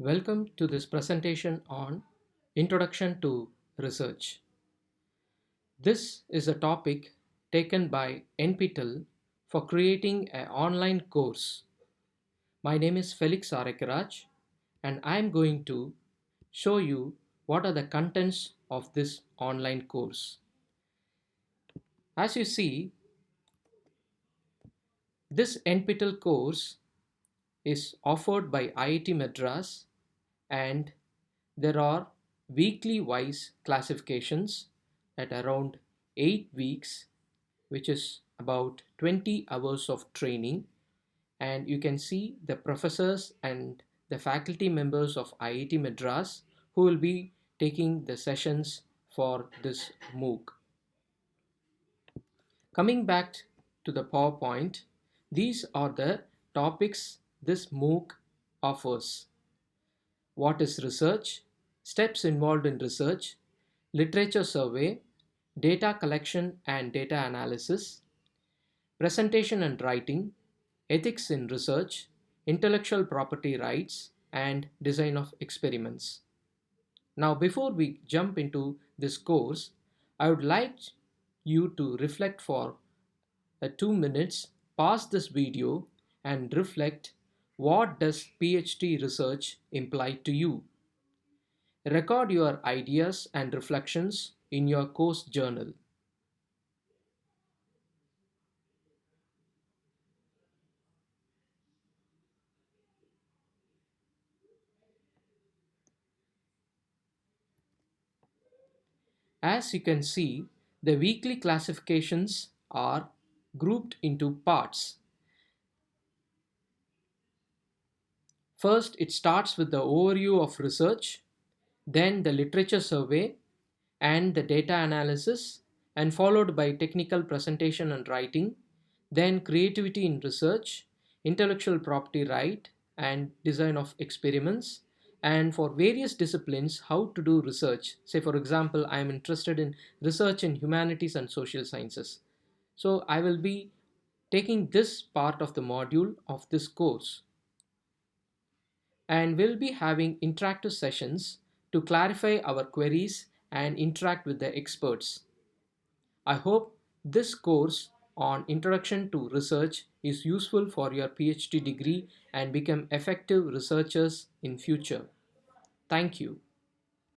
Welcome to this presentation on Introduction to Research. This is a topic taken by NPTEL for creating an online course. My name is Felix and I am going to show you what are the contents of this online course. As you see, this NPTEL course is offered by IIT Madras and there are weekly wise classifications at around 8 weeks, which is about 20 hours of training. And you can see the professors and the faculty members of IIT Madras who will be taking the sessions for this MOOC. Coming back to the PowerPoint, these are the topics this MOOC offers. What is research? Steps involved in research, literature survey, data collection and data analysis, presentation and writing, ethics in research, intellectual property rights, and design of experiments. Now, before we jump into this course, I would like you to reflect for 2 minutes, pause this video, and reflect what does PhD research imply to you? Record your ideas and reflections in your course journal. As you can see, the weekly classifications are grouped into parts. First, it starts with the overview of research, then the literature survey and the data analysis, and followed by technical presentation and writing, then creativity in research, intellectual property right, and design of experiments. And for various disciplines, how to do research. Say, for example, I am interested in research in humanities and social sciences. So I will be taking this part of the module of this course and we'll be having interactive sessions to clarify our queries and interact with the experts. I hope this course on Introduction to Research is useful for your PhD degree and become effective researchers in future. Thank you.